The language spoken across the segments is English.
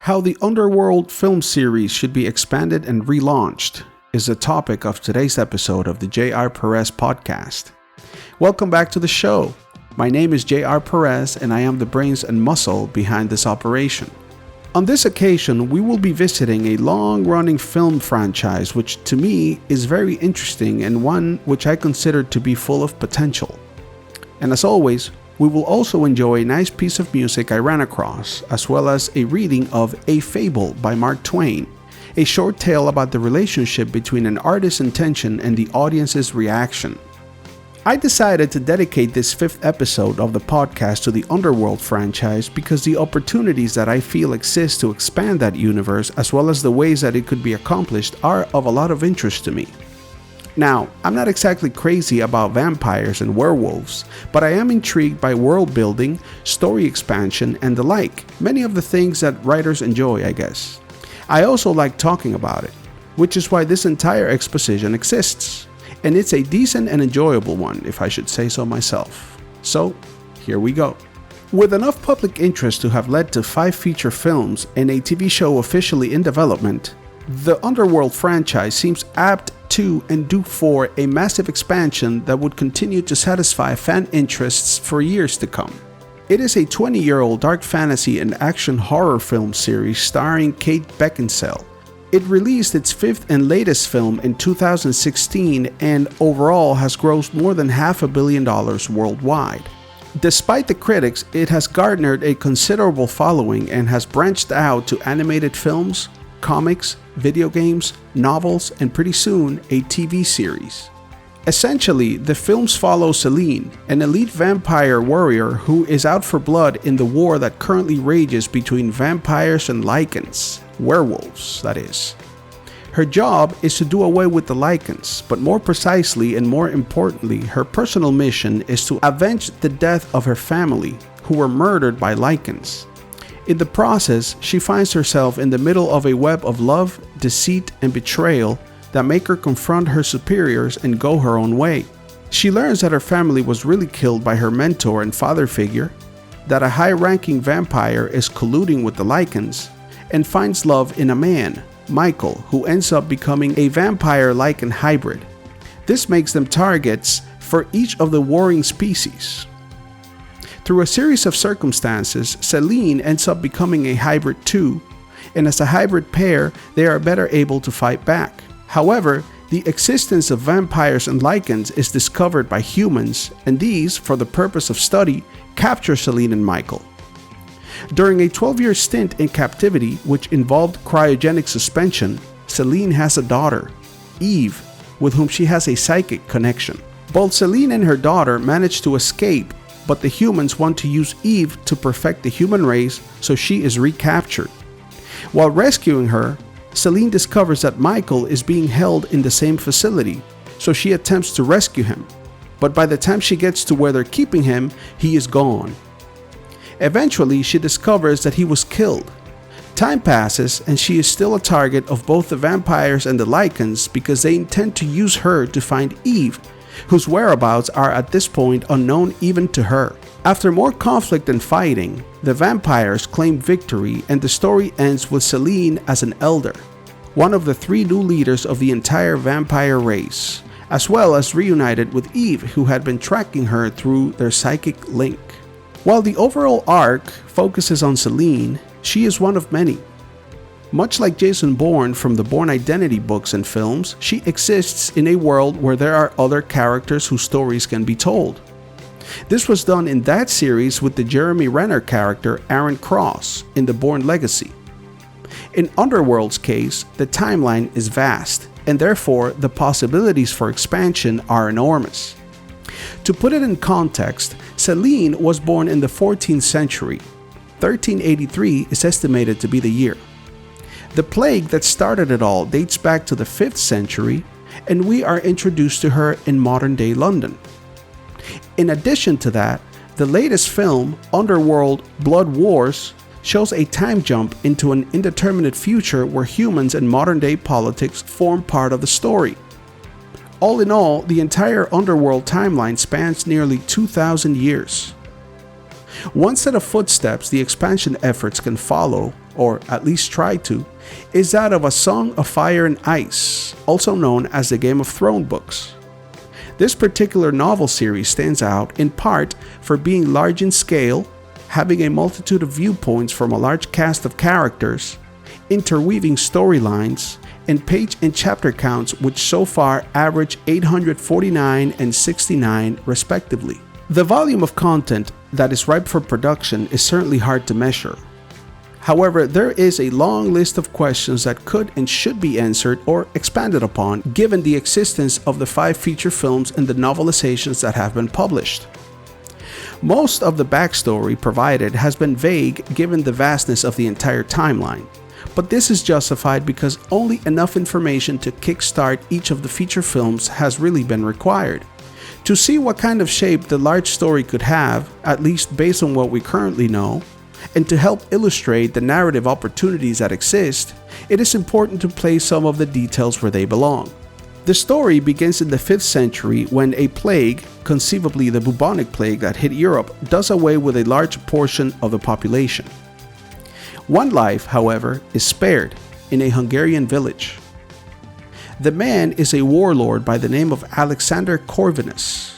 How the Underworld film series should be expanded and relaunched is the topic of today's episode of the J.R. Perez podcast. Welcome back to the show. My name is J.R. Perez and I am the brains and muscle behind this operation. On this occasion, we will be visiting a long-running film franchise which to me is very interesting and one which I consider to be full of potential. And as always, we will also enjoy a nice piece of music I ran across, as well as a reading of A Fable by Mark Twain, a short tale about the relationship between an artist's intention and the audience's reaction. I decided to dedicate this fifth episode of the podcast to the Underworld franchise because the opportunities that I feel exist to expand that universe, as well as the ways that it could be accomplished, are of a lot of interest to me. Now, I'm not exactly crazy about vampires and werewolves, but I am intrigued by world building, story expansion, and the like, many of the things that writers enjoy, I guess. I also like talking about it, which is why this entire exposition exists, and it's a decent and enjoyable one, if I should say so myself. So, here we go. With enough public interest to have led to 5 feature films and a TV show officially in development, the Underworld franchise seems apt to and due for a massive expansion that would continue to satisfy fan interests for years to come. It is a 20-year-old dark fantasy and action horror film series starring Kate Beckinsale. It released its 5th and latest film in 2016 and overall has grossed more than $500 million worldwide. Despite the critics, it has garnered a considerable following and has branched out to animated films, comics, video games, novels, and pretty soon a TV series. Essentially, the films follow Celine, an elite vampire warrior who is out for blood in the war that currently rages between vampires and lycans, werewolves, that is. Her job is to do away with the lycans, but more precisely and more importantly, her personal mission is to avenge the death of her family, who were murdered by lycans. In the process, she finds herself in the middle of a web of love, deceit, and betrayal that make her confront her superiors and go her own way. She learns that her family was really killed by her mentor and father figure, that a high-ranking vampire is colluding with the lycans, and finds love in a man, Michael, who ends up becoming a vampire-lycan hybrid. This makes them targets for each of the warring species. Through a series of circumstances, Celine ends up becoming a hybrid too, and as a hybrid pair, they are better able to fight back. However, the existence of vampires and lycans is discovered by humans, and these, for the purpose of study, capture Celine and Michael. During a 12-year stint in captivity, which involved cryogenic suspension, Celine has a daughter, Eve, with whom she has a psychic connection. Both Celine and her daughter manage to escape, but the humans want to use Eve to perfect the human race, so she is recaptured. While rescuing her, Celine discovers that Michael is being held in the same facility, so she attempts to rescue him. But by the time she gets to where they're keeping him, he is gone. Eventually, she discovers that he was killed. Time passes and she is still a target of both the vampires and the lycans because they intend to use her to find Eve, whose whereabouts are at this point unknown even to her. After more conflict and fighting, the vampires claim victory and the story ends with Celine as an elder, one of the 3 new leaders of the entire vampire race, as well as reunited with Eve, who had been tracking her through their psychic link. While the overall arc focuses on Celine, she is one of many. Much like Jason Bourne from the Bourne Identity books and films, she exists in a world where there are other characters whose stories can be told. This was done in that series with the Jeremy Renner character Aaron Cross in the Bourne Legacy. In Underworld's case, the timeline is vast, and therefore the possibilities for expansion are enormous. To put it in context, Celine was born in the 14th century. 1383 is estimated to be the year. The plague that started it all dates back to the 5th century, and we are introduced to her in modern-day London. In addition to that, the latest film, Underworld Blood Wars, shows a time jump into an indeterminate future where humans and modern-day politics form part of the story. All in all, the entire Underworld timeline spans nearly 2,000 years. One set of footsteps the expansion efforts can follow or at least try to, is that of A Song of Fire and Ice, also known as the Game of Thrones books. This particular novel series stands out in part for being large in scale, having a multitude of viewpoints from a large cast of characters, interweaving storylines, and page and chapter counts which so far average 849 and 69 respectively. The volume of content that is ripe for production is certainly hard to measure. However, there is a long list of questions that could and should be answered or expanded upon given the existence of the 5 feature films and the novelizations that have been published. Most of the backstory provided has been vague given the vastness of the entire timeline, but this is justified because only enough information to kickstart each of the feature films has really been required. To see what kind of shape the large story could have, at least based on what we currently know, and to help illustrate the narrative opportunities that exist, it is important to place some of the details where they belong. The story begins in the 5th century when a plague, conceivably the bubonic plague that hit Europe, does away with a large portion of the population. One life, however, is spared in a Hungarian village. The man is a warlord by the name of Alexander Corvinus,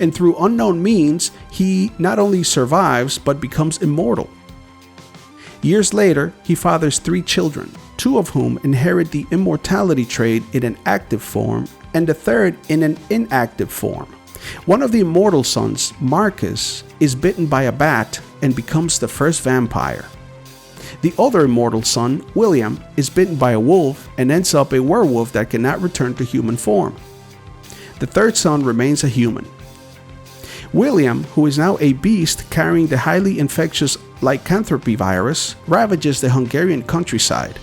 and through unknown means, he not only survives but becomes immortal. Years later, he fathers 3 children, 2 of whom inherit the immortality trait in an active form, and the third in an inactive form. One of the immortal sons, Marcus, is bitten by a bat and becomes the first vampire. The other immortal son, William, is bitten by a wolf and ends up a werewolf that cannot return to human form. The third son remains a human. William, who is now a beast carrying the highly infectious lycanthropy virus, ravages the Hungarian countryside.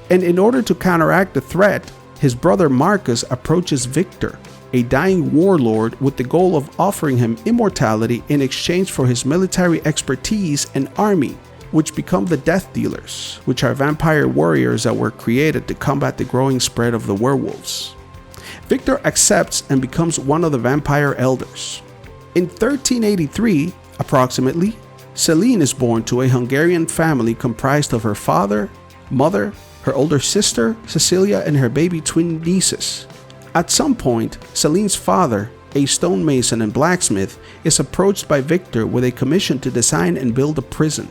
And in order to counteract the threat, his brother Marcus approaches Victor, a dying warlord, with the goal of offering him immortality in exchange for his military expertise and army, which become the Death Dealers, which are vampire warriors that were created to combat the growing spread of the werewolves. Victor accepts and becomes one of the vampire elders. In 1383, approximately, Celine is born to a Hungarian family comprised of her father, mother, her older sister, Cecilia, and her baby twin nieces. At some point, Celine's father, a stonemason and blacksmith, is approached by Victor with a commission to design and build a prison.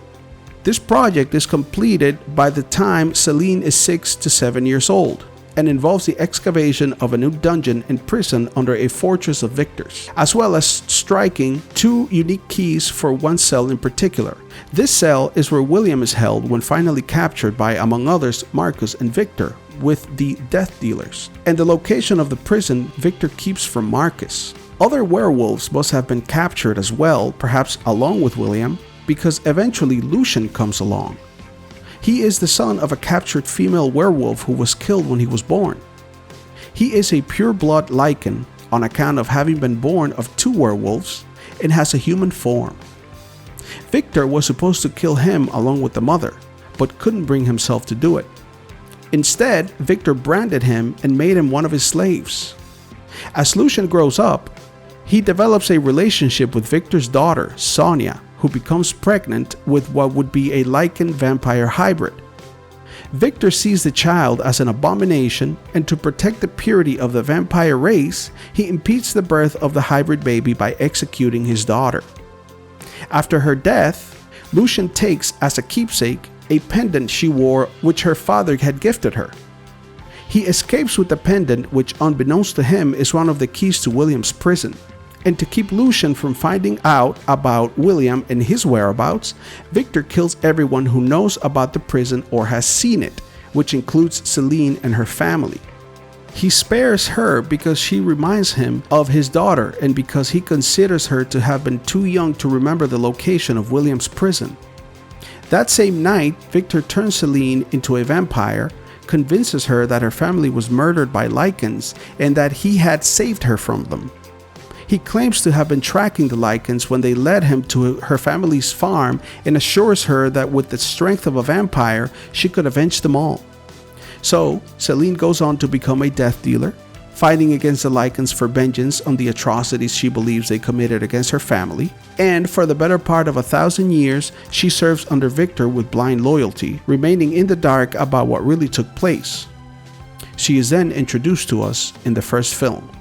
This project is completed by the time Celine is 6 to 7 years old, and involves the excavation of a new dungeon and prison under a fortress of Victor's, as well as striking 2 unique keys for one cell in particular. This cell is where William is held when finally captured by, among others, Marcus and Victor, with the Death Dealers, and the location of the prison Victor keeps from Marcus. Other werewolves must have been captured as well, perhaps along with William, because eventually Lucian comes along. He is the son of a captured female werewolf who was killed when he was born. He is a pure-blood lycan on account of having been born of 2 werewolves and has a human form. Victor was supposed to kill him along with the mother, but couldn't bring himself to do it. Instead, Victor branded him and made him one of his slaves. As Lucian grows up, he develops a relationship with Victor's daughter, Sonia, who becomes pregnant with what would be a lycan-vampire hybrid. Victor sees the child as an abomination, and to protect the purity of the vampire race, he impedes the birth of the hybrid baby by executing his daughter. After her death, Lucian takes as a keepsake a pendant she wore which her father had gifted her. He escapes with the pendant, which unbeknownst to him is one of the keys to William's prison. And to keep Lucian from finding out about William and his whereabouts, Victor kills everyone who knows about the prison or has seen it, which includes Celine and her family. He spares her because she reminds him of his daughter and because he considers her to have been too young to remember the location of William's prison. That same night, Victor turns Celine into a vampire, convinces her that her family was murdered by lycans and that he had saved her from them. He claims to have been tracking the lycans when they led him to her family's farm and assures her that with the strength of a vampire, she could avenge them all. So, Celine goes on to become a death dealer, fighting against the Lycans for vengeance on the atrocities she believes they committed against her family, and for the better part of 1,000 years, she serves under Victor with blind loyalty, remaining in the dark about what really took place. She is then introduced to us in the first film.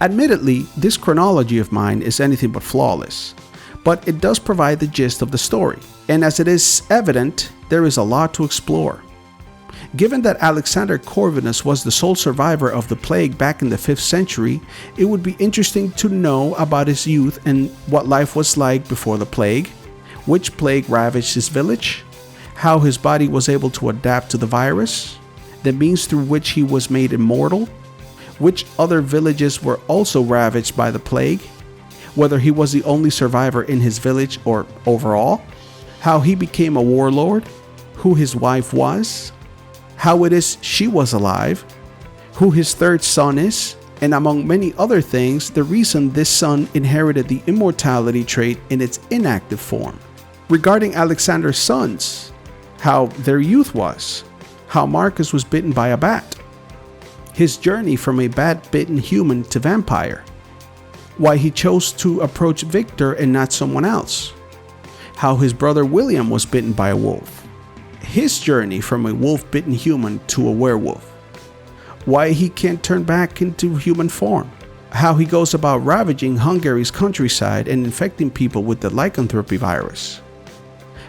Admittedly, this chronology of mine is anything but flawless, but it does provide the gist of the story, and as it is evident, there is a lot to explore. Given that Alexander Corvinus was the sole survivor of the plague back in the 5th century, it would be interesting to know about his youth and what life was like before the plague, which plague ravaged his village, how his body was able to adapt to the virus, the means through which he was made immortal, which other villages were also ravaged by the plague, whether he was the only survivor in his village or overall, how he became a warlord, who his wife was, how it is she was alive, who his third son is, and among many other things, the reason this son inherited the immortality trait in its inactive form. Regarding Alexander's sons, how their youth was, how Marcus was bitten by a bat, his journey from a bat-bitten human to vampire, why he chose to approach Victor and not someone else, how his brother William was bitten by a wolf, his journey from a wolf-bitten human to a werewolf, why he can't turn back into human form, how he goes about ravaging Hungary's countryside and infecting people with the lycanthropy virus,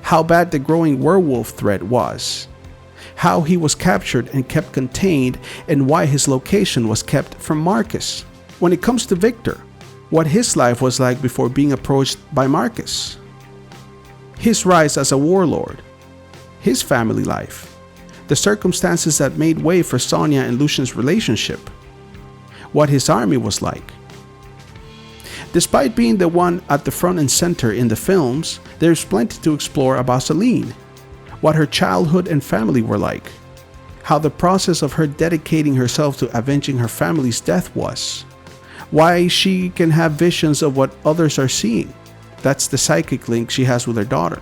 how bad the growing werewolf threat was, how he was captured and kept contained, and why his location was kept from Marcus. When it comes to Victor, what his life was like before being approached by Marcus, his rise as a warlord, his family life, the circumstances that made way for Sonia and Lucian's relationship, what his army was like. Despite being the one at the front and center in the films, there's plenty to explore about Celine, what her childhood and family were like, how the process of her dedicating herself to avenging her family's death was, why she can have visions of what others are seeing. That's the psychic link she has with her daughter.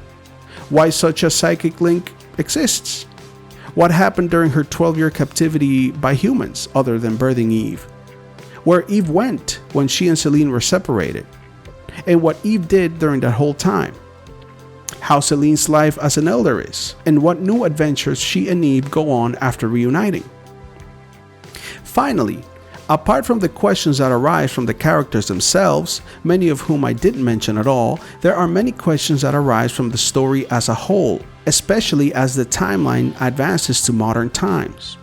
Why such a psychic link exists. What happened during her 12-year captivity by humans other than birthing Eve. Where Eve went when she and Celine were separated. And what Eve did during that whole time. How Celine's life as an elder is. And what new adventures she and Eve go on after reuniting. Finally, apart from the questions that arise from the characters themselves, many of whom I didn't mention at all, there are many questions that arise from the story as a whole, especially as the timeline advances to modern times.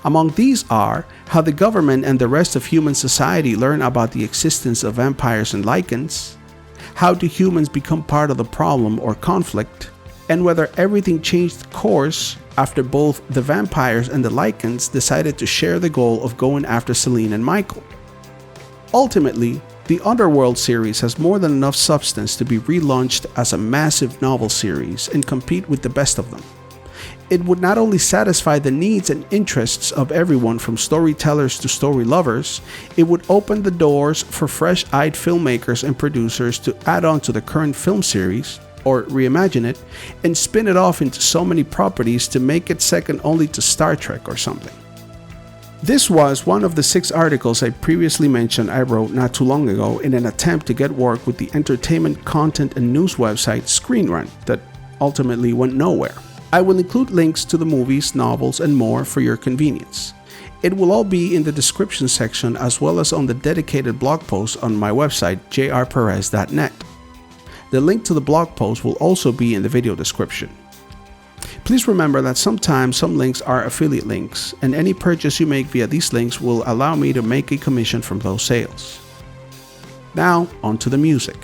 Among these are how the government and the rest of human society learn about the existence of vampires and lycans, how do humans become part of the problem or conflict, and whether everything changed course after both the vampires and the lycans decided to share the goal of going after Celine and Michael. Ultimately, the Underworld series has more than enough substance to be relaunched as a massive novel series and compete with the best of them. It would not only satisfy the needs and interests of everyone from storytellers to story lovers, it would open the doors for fresh-eyed filmmakers and producers to add on to the current film series, or reimagine it, and spin it off into so many properties to make it second only to Star Trek or something. This was one of the 6 articles I previously mentioned I wrote not too long ago in an attempt to get work with the entertainment content and news website Screen Run that ultimately went nowhere. I will include links to the movies, novels, and more for your convenience. It will all be in the description section as well as on the dedicated blog post on my website jrperez.net. The link to the blog post will also be in the video description. Please remember that sometimes some links are affiliate links, and any purchase you make via these links will allow me to make a commission from those sales. Now, on to the music.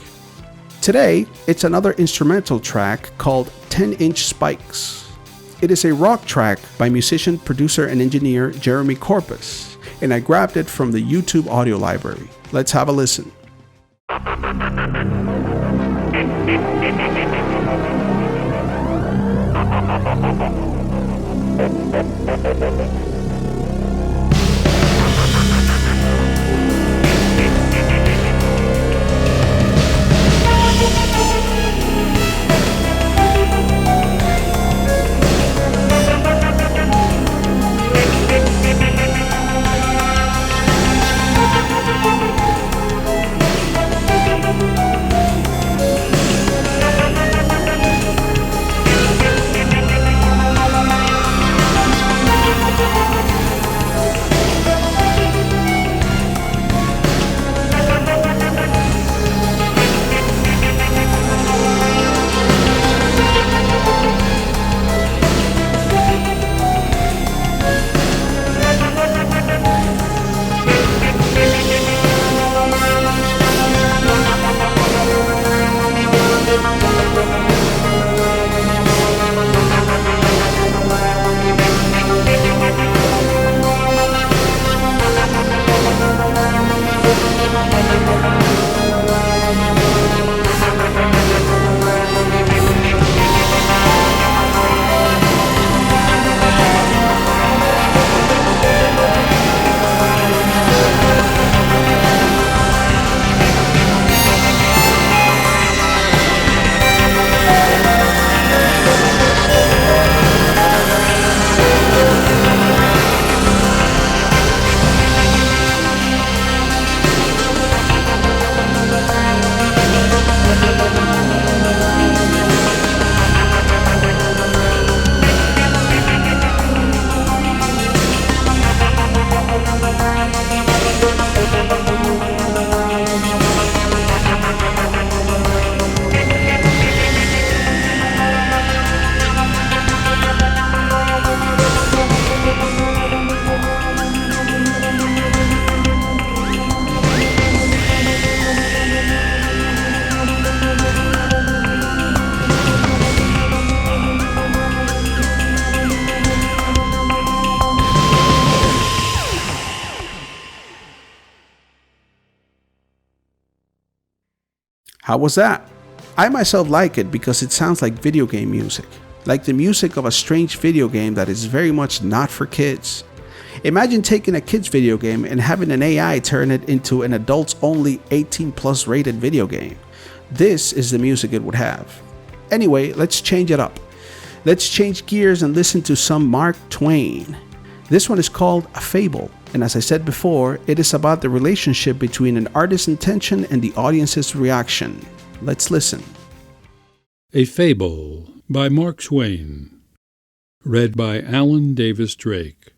Today, it's another instrumental track called 10-Inch Spikes. It is a rock track by musician, producer, and engineer Jeremy Corpus, and I grabbed it from the YouTube audio library. Let's have a listen. How was that? I myself like it because it sounds like video game music, like the music of a strange video game that is very much not for kids. Imagine taking a kid's video game and having an AI turn it into an adults only 18 plus rated video game. This is the music it would have. Anyway, let's change it up. Let's change gears and listen to some Mark Twain. This one is called A Fable, and as I said before, it is about the relationship between an artist's intention and the audience's reaction. Let's listen. A Fable by Mark Twain. Read by Alan Davis Drake.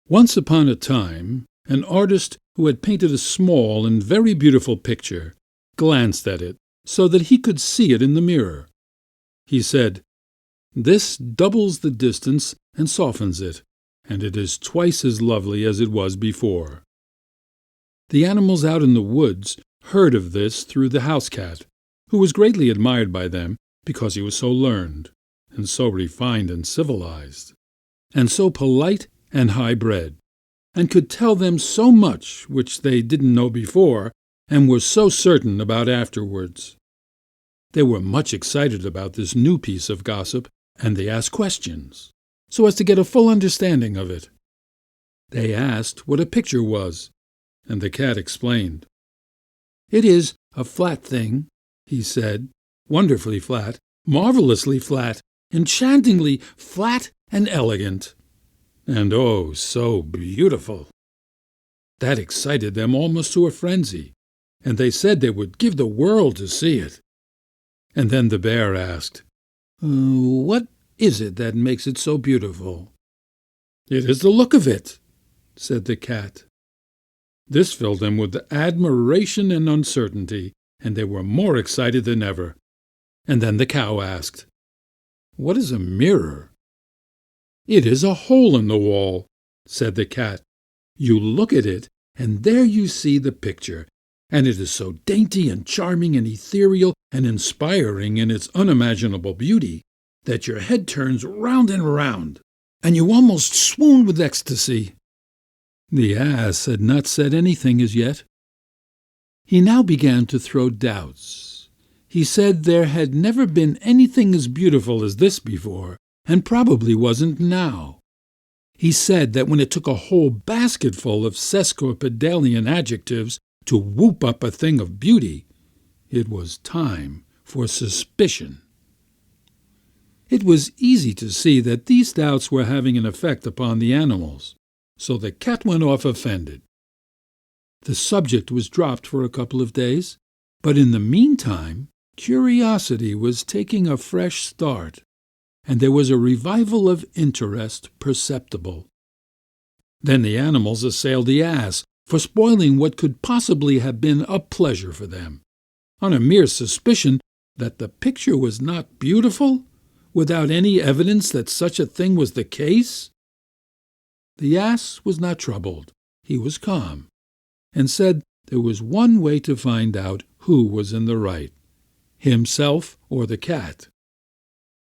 Once upon a time, an artist who had painted a small and very beautiful picture glanced at it so that he could see it in the mirror. He said, "This doubles the distance and softens it, and it is twice as lovely as it was before." The animals out in the woods heard of this through the house cat, who was greatly admired by them because he was so learned, and so refined and civilized, and so polite and high-bred, and could tell them so much which they didn't know before, and were so certain about afterwards. They were much excited about this new piece of gossip, and they asked questions, so as to get a full understanding of it. They asked what a picture was, and the cat explained. "It is a flat thing," he said, "wonderfully flat, marvelously flat, enchantingly flat and elegant. And oh, so beautiful!" That excited them almost to a frenzy, and they said they would give the world to see it. And then the bear asked, "What is it that makes it so beautiful?" "It is the look of it," said the cat. This filled them with admiration and uncertainty, and they were more excited than ever. And then the cow asked, "What is a mirror?" "It is a hole in the wall," said the cat. "You look at it, and there you see the picture, and it is so dainty and charming and ethereal and inspiring in its unimaginable beauty that your head turns round and round, and you almost swoon with ecstasy." The ass had not said anything as yet. He now began to throw doubts. He said there had never been anything as beautiful as this before, and probably wasn't now. He said that when it took a whole basketful of sesquipedalian adjectives to whoop up a thing of beauty, it was time for suspicion. It was easy to see that these doubts were having an effect upon the animals, so the cat went off offended. The subject was dropped for a couple of days, but in the meantime curiosity was taking a fresh start, and there was a revival of interest perceptible. Then the animals assailed the ass for spoiling what could possibly have been a pleasure for them, on a mere suspicion that the picture was not beautiful, without any evidence that such a thing was the case. The ass was not troubled. He was calm, and said there was one way to find out who was in the right, himself or the cat.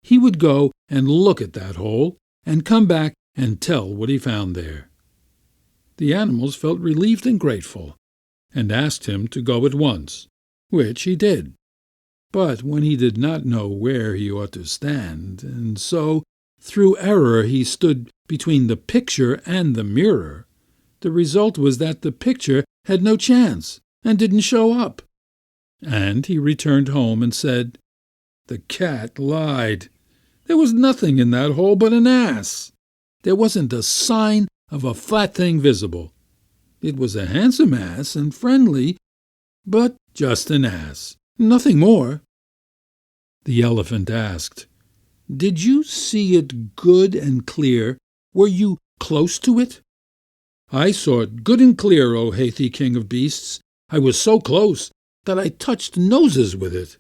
He would go and look at that hole, and come back and tell what he found there. The animals felt relieved and grateful, and asked him to go at once, which he did. But when he did not know where he ought to stand, and so, through error, he stood between the picture and the mirror, the result was that the picture had no chance and didn't show up. And he returned home and said, "The cat lied. There was nothing in that hole but an ass. There wasn't a sign of a flat thing visible. It was a handsome ass and friendly, but just an ass, nothing more." The elephant asked, "Did you see it good and clear? Were you close to it?" "I saw it good and clear, O Hathi, king of beasts. I was so close that I touched noses with it."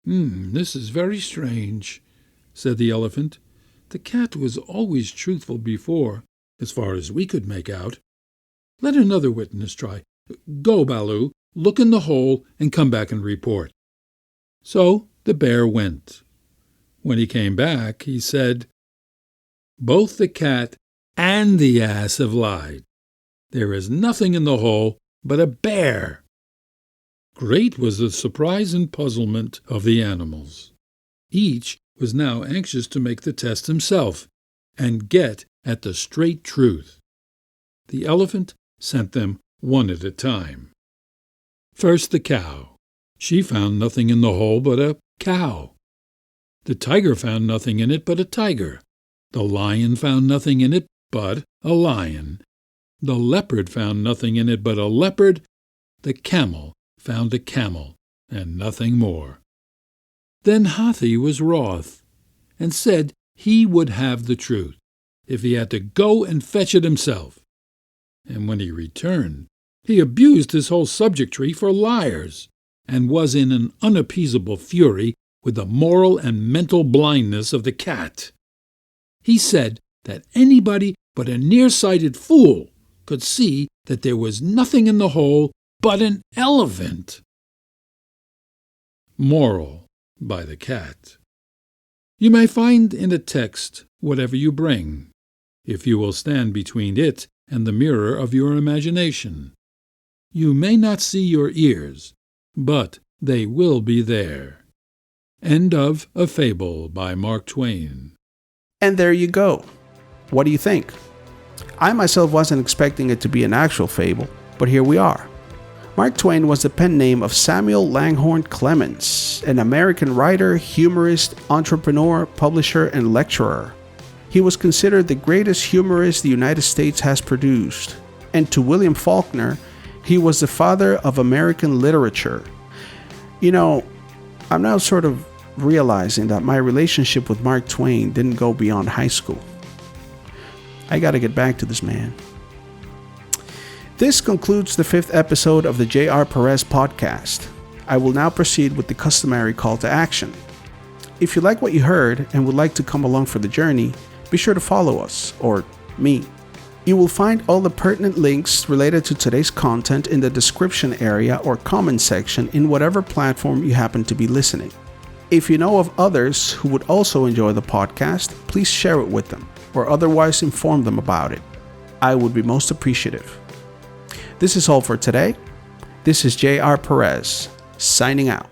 This is very strange," said the elephant. "The cat was always truthful before, as far as we could make out. Let another witness try. Go, Baloo, look in the hole and come back and report." So the bear went. When he came back, he said, "Both the cat and the ass have lied. There is nothing in the hole but a bear." Great was the surprise and puzzlement of the animals. Each was now anxious to make the test himself and get at the straight truth. The elephant sent them one at a time. First the cow. She found nothing in the hole but a cow. The tiger found nothing in it but a tiger. The lion found nothing in it but a lion. The leopard found nothing in it but a leopard. The camel found a camel, and nothing more. Then Hathi was wroth, and said he would have the truth, if he had to go and fetch it himself. And when he returned, he abused his whole subjectry for liars, and was in an unappeasable fury with the moral and mental blindness of the cat. He said that anybody but a nearsighted fool could see that there was nothing in the hole but an elephant. Moral by the cat. You may find in a text whatever you bring, if you will stand between it and the mirror of your imagination. You may not see your ears, but they will be there. End of A Fable by Mark Twain. And there you go. What do you think? I myself wasn't expecting it to be an actual fable, but here we are. Mark Twain was the pen name of Samuel Langhorne Clemens, an American writer, humorist, entrepreneur, publisher, and lecturer. He was considered the greatest humorist the United States has produced, and to William Faulkner, he was the father of American literature. You know, I'm now sort of realizing that my relationship with Mark Twain didn't go beyond high school. I gotta get back to this man. This concludes the 5th episode of the J.R. Perez podcast. I will now proceed with the customary call to action. If you like what you heard and would like to come along for the journey, be sure to follow us, or me. You will find all the pertinent links related to today's content in the description area or comment section in whatever platform you happen to be listening. If you know of others who would also enjoy the podcast, please share it with them or otherwise inform them about it. I would be most appreciative. This is all for today. This is J.R. Perez, signing out.